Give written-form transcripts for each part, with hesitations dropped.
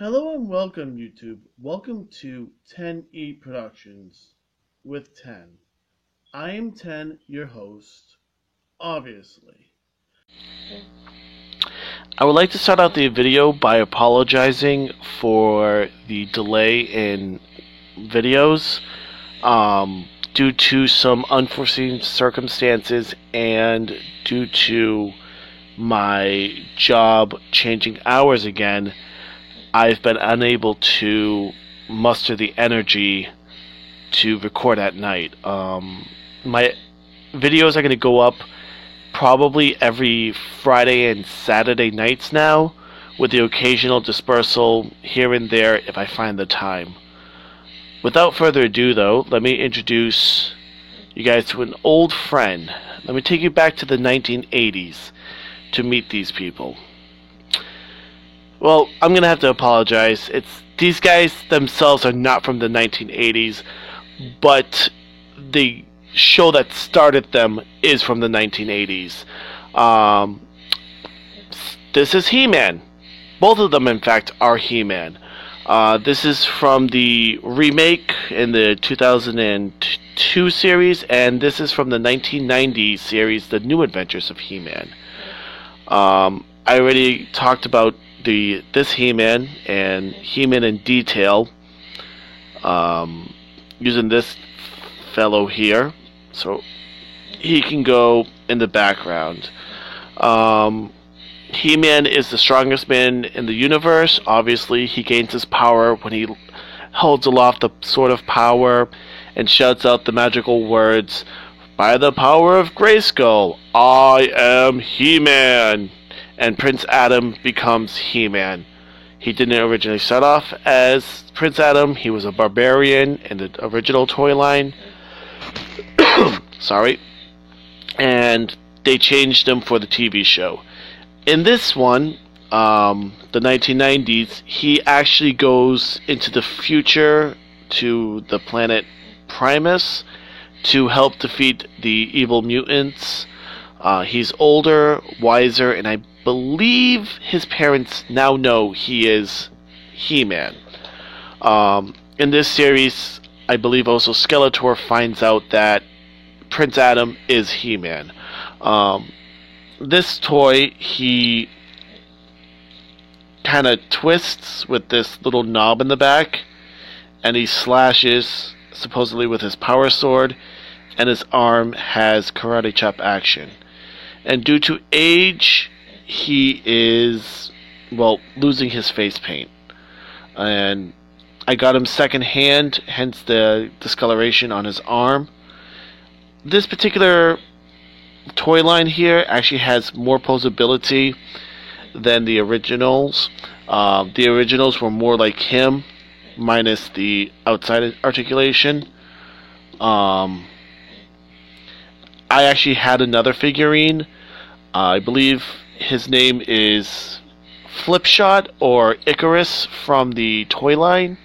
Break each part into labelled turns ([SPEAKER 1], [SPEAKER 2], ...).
[SPEAKER 1] Hello and welcome, YouTube. Welcome to 10E Productions with 10. I am 10, your host, obviously.
[SPEAKER 2] I would like to start out the video by apologizing for the delay in videos due to some unforeseen circumstances and due to my job changing hours again. I've been unable to muster the energy to record at night. My videos are going to go up probably every Friday and Saturday nights now, with the occasional dispersal here and there if I find the time. Without further ado, though, let me introduce you guys to an old friend. Let me take you back to the 1980s to meet these people. Well, I'm going to have to apologize. These guys themselves are not from the 1980s, but the show that started them is from the 1980s. This is He-Man. Both of them, in fact, are He-Man. This is from the remake in the 2002 series, and this is from the 1990 series, The New Adventures of He-Man. I already talked about this He-Man and He-Man in detail using this fellow here, so he can go in the background. He-Man is the strongest man in the universe. Obviously, he gains his power when he holds aloft the Sword of Power and shouts out the magical words, "By the power of Grayskull, I am He-Man!" And Prince Adam becomes He-Man. He didn't originally start off as Prince Adam. He was a barbarian in the original toy line. Sorry. And they changed him for the TV show. In this one, the 1990s, he actually goes into the future to the planet Primus to help defeat the evil mutants. He's older, wiser, and I believe his parents now know he is He-Man. In this series, I believe also Skeletor finds out that Prince Adam is He-Man. This toy, he kind of twists with this little knob in the back, and he slashes, supposedly with his power sword, and his arm has karate chop action. And due to age, he is, well, losing his face paint. And I got him second hand, hence the discoloration on his arm. This particular toy line here actually has more posability than the originals. The originals were more like him, minus the outside articulation. I actually had another figurine. I believe his name is Flipshot or Icarus from the toy line.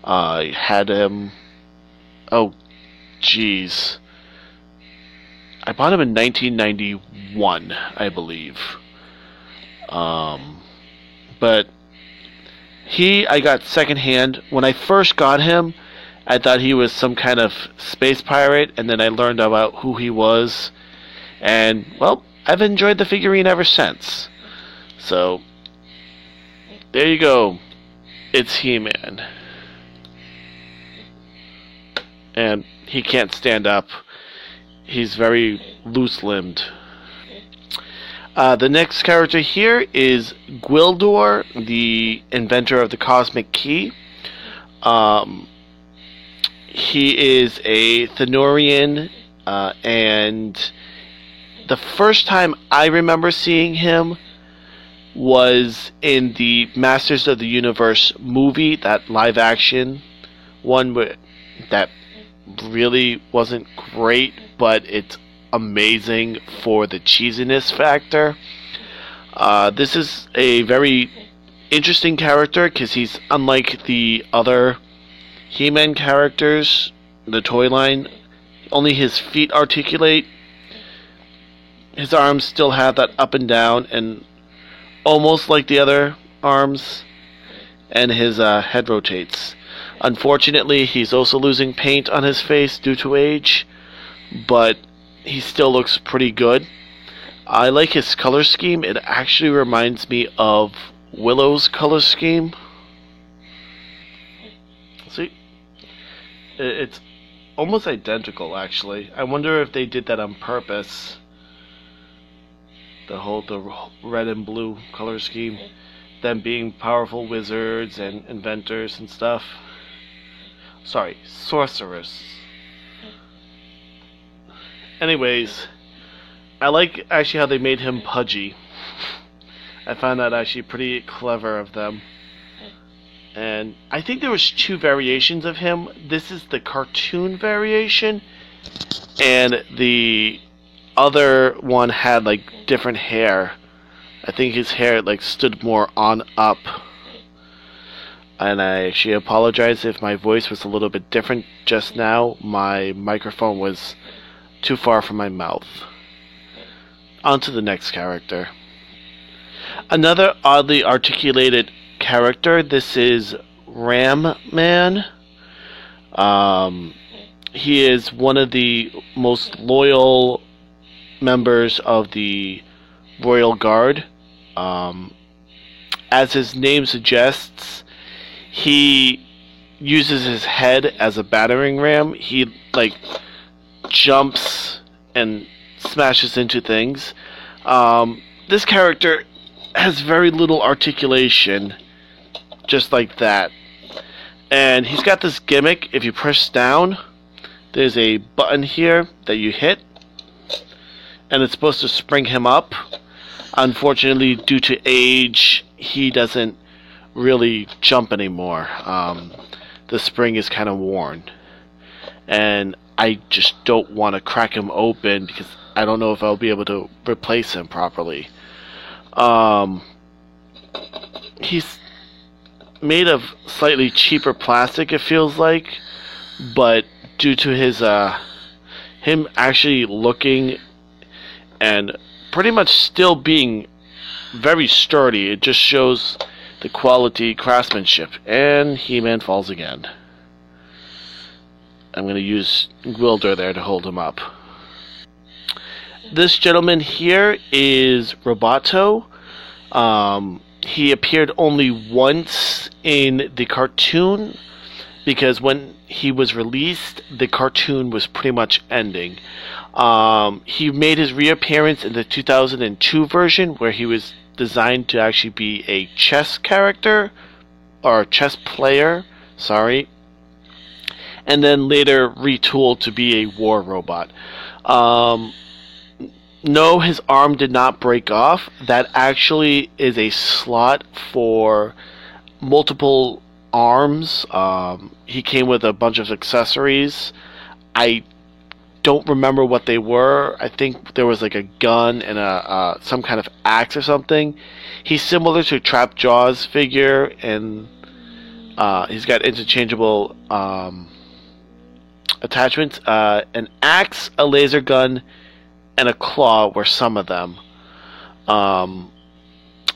[SPEAKER 2] I had him. Oh, jeez. I bought him in 1991, I believe. But I got secondhand. When I first got him, I thought he was some kind of space pirate, and then I learned about who he was. And, well, I've enjoyed the figurine ever since. So, there you go. It's He-Man. And he can't stand up. He's very loose-limbed. The next character here is Gwildor, the inventor of the Cosmic Key. He is a Thenurian, and the first time I remember seeing him was in the Masters of the Universe movie, that live-action one that really wasn't great, but it's amazing for the cheesiness factor. This is a very interesting character because he's unlike the other He-Man characters, the toy line. Only his feet articulate. His arms still have that up and down, and almost like the other arms, and his head rotates. Unfortunately, he's also losing paint on his face due to age, but he still looks pretty good. I like his color scheme. It actually reminds me of Willow's color scheme. See? It's almost identical, actually. I wonder if they did that on purpose. The red and blue color scheme. Them being powerful wizards and inventors and stuff. Sorry, sorcerers. Anyways, I like actually how they made him pudgy. I found that actually pretty clever of them. And I think there was 2 variations of him. This is the cartoon variation, and the other one had like different hair. I think his hair like stood more on up. And I actually apologize if my voice was a little bit different just now. My microphone was too far from my mouth. On to the next character. Another oddly articulated character. This is Ram Man. He is one of the most loyal members of the Royal Guard. As his name suggests, he uses his head as a battering ram. He like jumps and smashes into things. This character has very little articulation, just like that. And he's got this gimmick. If you press down, there's a button here that you hit, and it's supposed to spring him up. Unfortunately, due to age, he doesn't really jump anymore. The spring is kind of worn, and I just don't want to crack him open because I don't know if I'll be able to replace him properly. He's made of slightly cheaper plastic, it feels like, but due to his him actually looking and pretty much still being very sturdy, it just shows the quality craftsmanship. And He-Man falls again. I'm going to use Gwildor there to hold him up. This gentleman here is Roboto. He appeared only once in the cartoon, because when he was released, the cartoon was pretty much ending. He made his reappearance in the 2002 version, where he was designed to actually be a chess character, or chess player, sorry, and then later retooled to be a war robot. No, his arm did not break off. That actually is a slot for multiple arms. He came with a bunch of accessories. I don't remember what they were. I think there was like a gun and some kind of axe or something. He's similar to Trap Jaw's figure, and he's got interchangeable attachments. An axe, a laser gun, and a claw were some of them.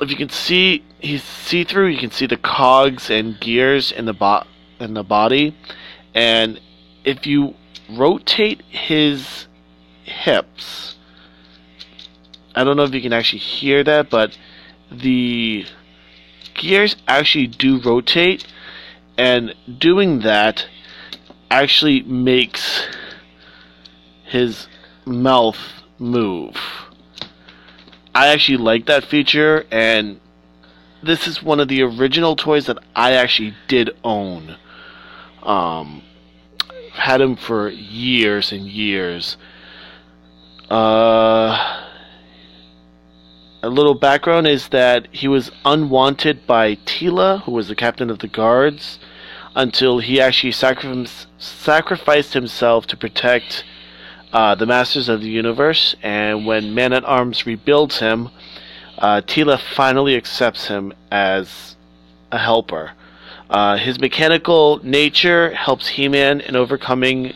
[SPEAKER 2] If you can see, he's see-through. You can see the cogs and gears in the body, and if you rotate his hips, I don't know if you can actually hear that, but the gears actually do rotate, and doing that actually makes his mouth move. I actually like that feature, and this is one of the original toys that I actually did own. Had him for years and years. A little background is that he was unwanted by Teela, who was the captain of the guards, until he actually sacrificed himself to protect the Masters of the Universe. And when Man-at-Arms rebuilds him, Teela finally accepts him as a helper. His mechanical nature helps He-Man in overcoming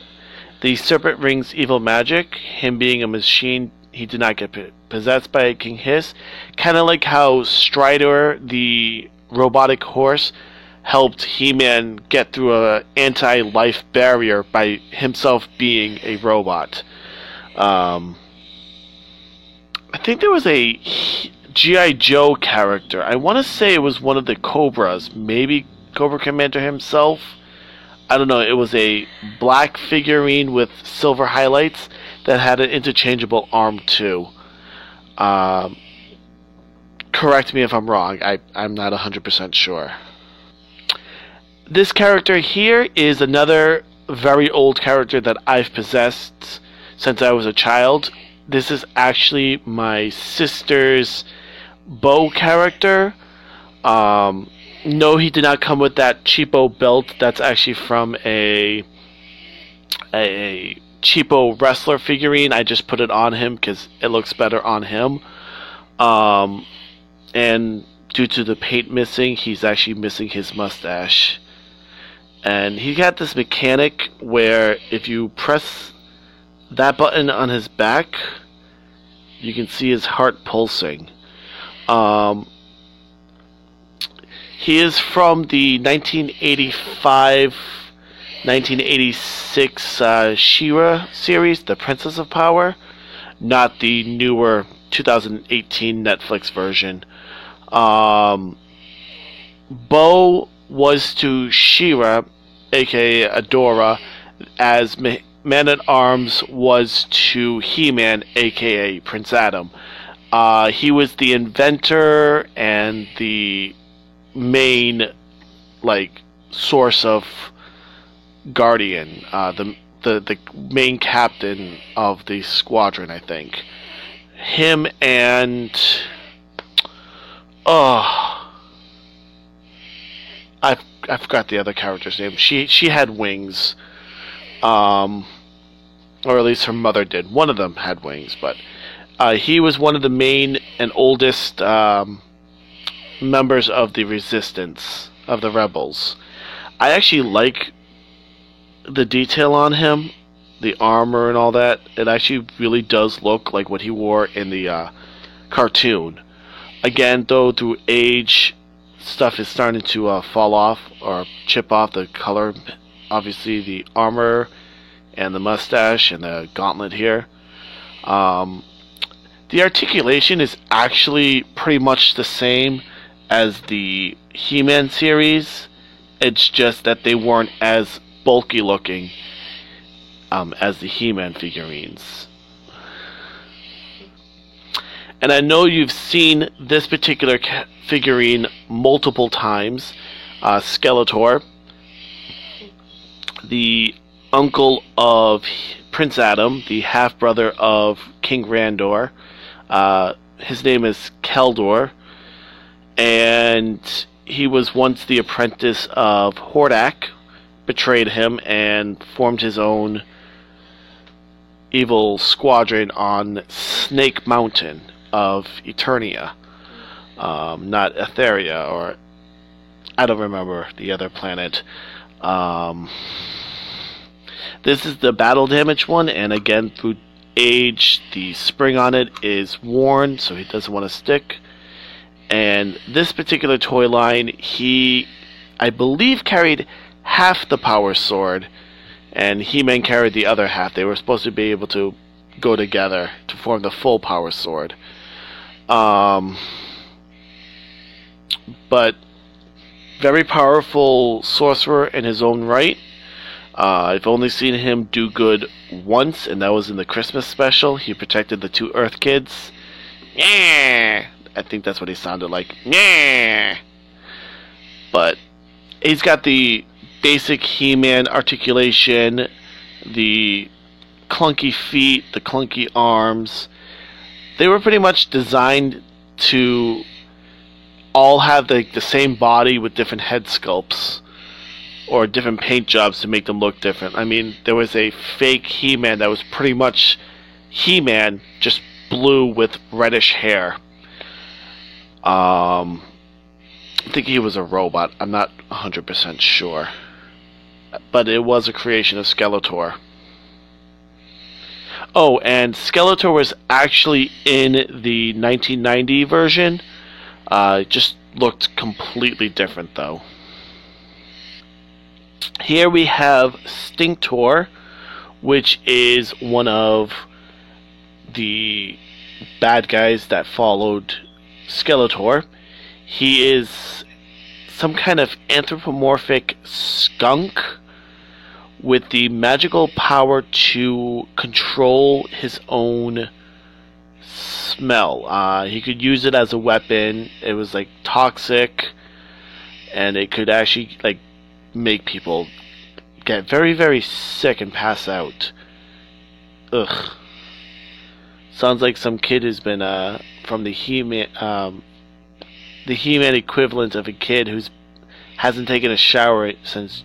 [SPEAKER 2] the Serpent Ring's evil magic. Him being a machine, he did not get possessed by King Hiss. Kind of like how Strider, the robotic horse, helped He-Man get through a anti-life barrier by himself being a robot. I think there was a G.I. Joe character. I want to say it was one of the Cobras, maybe Cobra Commander himself. I don't know. It was a black figurine with silver highlights that had an interchangeable arm too. Correct me if I'm wrong. I'm not 100% sure. This character here is another very old character that I've possessed since I was a child. This is actually my sister's Bo character. No, he did not come with that cheapo belt. That's actually from a cheapo wrestler figurine. I just put it on him because it looks better on him. And due to the paint missing, he's actually missing his mustache. And he got this mechanic where if you press that button on his back, you can see his heart pulsing. He is from the 1985-1986 She-Ra series, The Princess of Power, not the newer 2018 Netflix version. Bo was to She-Ra, aka Adora, as Man-at-Arms was to He-Man, aka Prince Adam. He was the inventor and the main, source of Guardian, the main captain of the squadron, I think. Him and I forgot the other character's name. She had wings, or at least her mother did. One of them had wings, but he was one of the main and oldest members of the Resistance, of the Rebels. I actually like the detail on him, the armor and all that. It actually really does look like what he wore in the cartoon. Again, though, through age, stuff is starting to fall off or chip off the color. Obviously, the armor and the mustache and the gauntlet here. The articulation is actually pretty much the same as the He-Man series. It's just that they weren't as bulky looking as the He-Man figurines. And I know you've seen this particular figurine multiple times. Skeletor, the uncle of Prince Adam, the half-brother of King Randor. His name is Keldor, and he was once the apprentice of Hordak, betrayed him, and formed his own evil squadron on Snake Mountain of Eternia. Not Etheria, or I don't remember the other planet. This is the battle damage one, and again, through age, the spring on it is worn, so he doesn't want to stick. And this particular toy line, he, I believe, carried half the power sword, and He-Man carried the other half. They were supposed to be able to go together to form the full power sword. But very powerful sorcerer in his own right. I've only seen him do good once, and that was in the Christmas special. He protected the two Earth kids. Yeah, I think that's what he sounded like. Yeah. But he's got the basic He-Man articulation, the clunky feet, the clunky arms. They were pretty much designed to all have the same body with different head sculpts or different paint jobs to make them look different. I mean, there was a fake He-Man that was pretty much He-Man, just blue with reddish hair. I think he was a robot. I'm not 100% sure. But it was a creation of Skeletor. Oh, and Skeletor was actually in the 1990 version. It just looked completely different, though. Here we have Stinktor, which is one of the bad guys that followed Skeletor. He is some kind of anthropomorphic skunk with the magical power to control his own smell. He could use it as a weapon. It was like toxic, and it could actually like make people get very, very sick and pass out. Ugh. Sounds like some kid who's been from the He-Man equivalent of a kid who's hasn't taken a shower since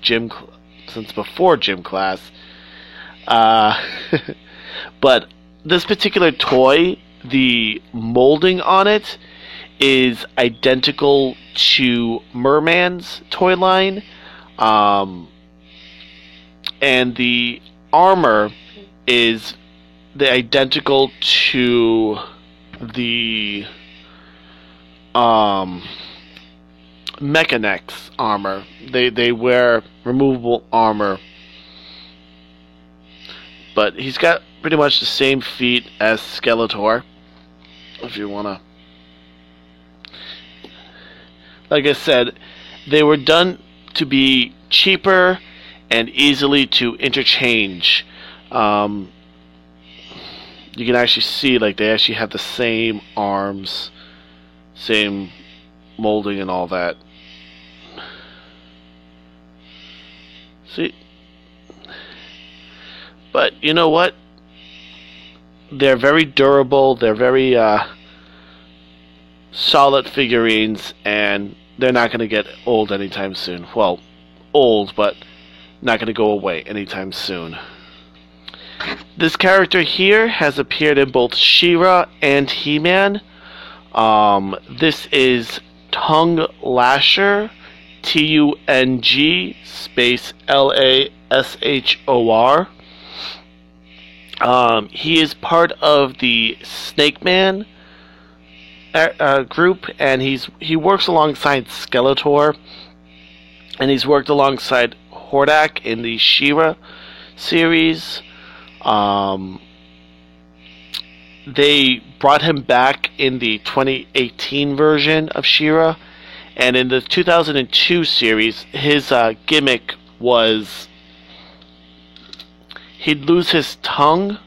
[SPEAKER 2] before gym class. But this particular toy, the molding on it is identical to Merman's toy line, and the armor is identical to the Mechanics armor. They wear removable armor, but he's got pretty much the same feet as Skeletor. If you wanna, like I said, they were done to be cheaper and easily to interchange. You can actually see like they actually have the same arms, same molding and all that. See? But you know what? They're very durable, they're very solid figurines, and they're not going to get old anytime soon. Well, old, but not going to go away anytime soon. This character here has appeared in both She-Ra and He-Man. This is Tung Lashor, Tung space Lashor. He is part of the Snake Man group, and he works alongside Skeletor, and he's worked alongside Hordak in the She-Ra series. They brought him back in the 2018 version of She-Ra, and in the 2002 series, his gimmick was he'd lose his tongue,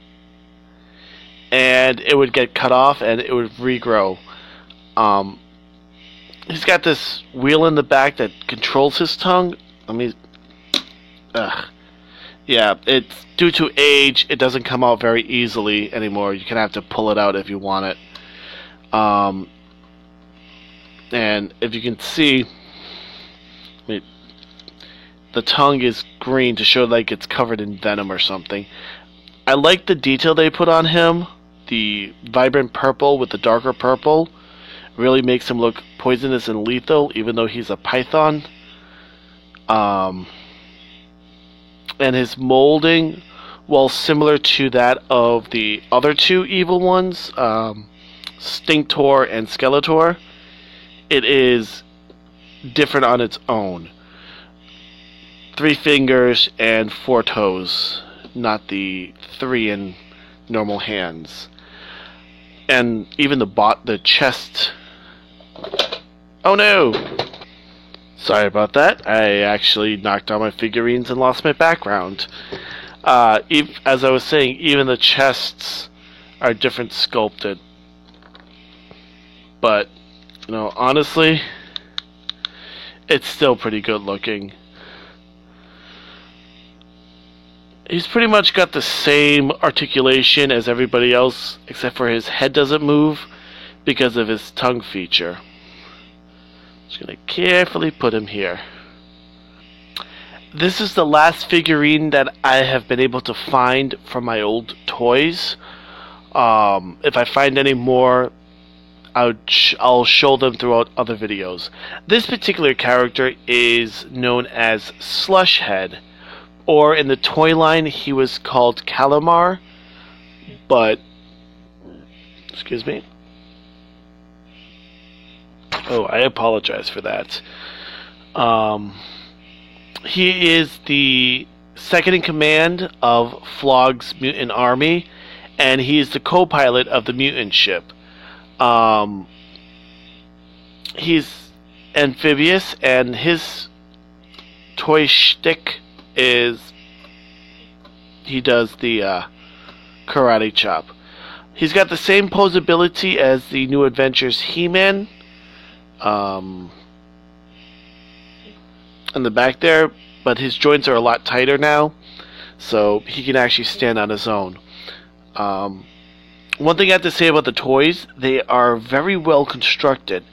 [SPEAKER 2] and it would get cut off, and it would regrow. He's got this wheel in the back that controls his tongue. Yeah, it's due to age, it doesn't come out very easily anymore. You're gonna have to pull it out if you want it. And if you can see, the tongue is green to show like it's covered in venom or something. I like the detail they put on him. The vibrant purple with the darker purple really makes him look poisonous and lethal, even though he's a python. And his molding, while similar to that of the other two evil ones, Stinktor and Skeletor, it is different on its own. 3 fingers and 4 toes, not the 3 in normal hands. And even the chest. Oh no! Sorry about that. I actually knocked down my figurines and lost my background. As I was saying, even the chests are different sculpted. But, honestly, it's still pretty good looking. He's pretty much got the same articulation as everybody else, except for his head doesn't move because of his tongue feature. Just going to carefully put him here. This is the last figurine that I have been able to find from my old toys. If I find any more, I'll show them throughout other videos. This particular character is known as Slushhead, or in the toy line he was called Calamar, but excuse me. Oh, I apologize for that. He is the second in command of Flog's mutant army, and he is the co-pilot of the mutant ship. He's amphibious, and his toy shtick is he does the karate chop. He's got the same posability as the New Adventures He-Man. In the back there, but his joints are a lot tighter now, so he can actually stand on his own. One thing I have to say about the toys, they are very well constructed.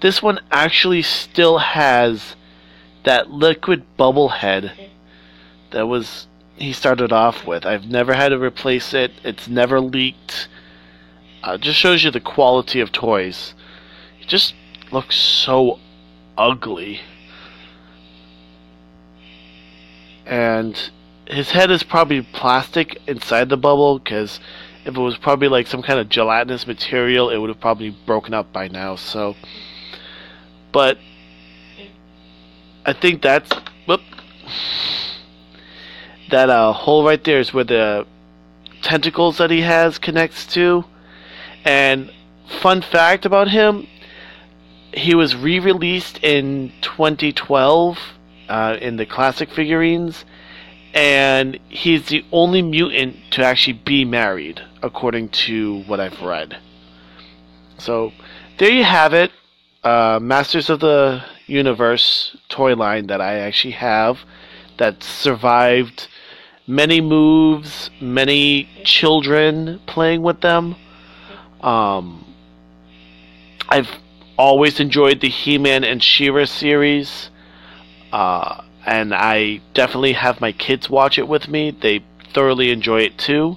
[SPEAKER 2] This one actually still has that liquid bubble head that was he started off with. I've never had to replace it. It's never leaked. Just shows you the quality of toys. It just looks so ugly. And his head is probably plastic inside the bubble, because if it was probably like some kind of gelatinous material, it would have probably broken up by now. So, but I think that's that hole right there is where the tentacles that he has connects to. And fun fact about him, he was re-released in 2012 in the classic figurines, and he's the only mutant to actually be married, according to what I've read. So there you have it, Masters of the Universe toy line that I actually have, that survived many moves, many children playing with them. I've always enjoyed the He-Man and She-Ra series, and I definitely have my kids watch it with me. They thoroughly enjoy it too.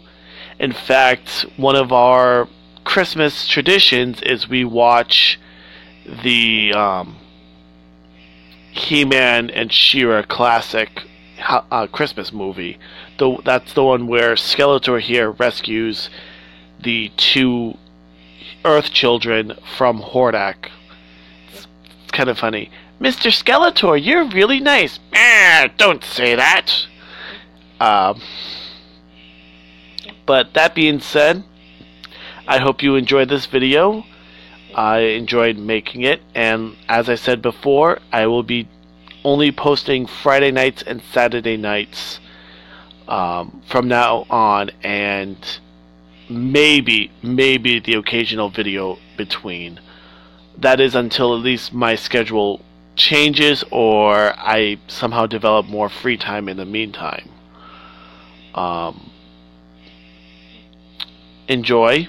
[SPEAKER 2] In fact, one of our Christmas traditions is we watch the He-Man and She-Ra classic Christmas movie. That's the one where Skeletor here rescues the two Earth children from Hordak. It's kind of funny. Mr. Skeletor, you're really nice. Don't say that. But that being said, I hope you enjoyed this video. I enjoyed making it, and as I said before, I will be only posting Friday nights and Saturday nights from now on, and maybe the occasional video between. That is until at least my schedule changes or I somehow develop more free time in the meantime. Enjoy.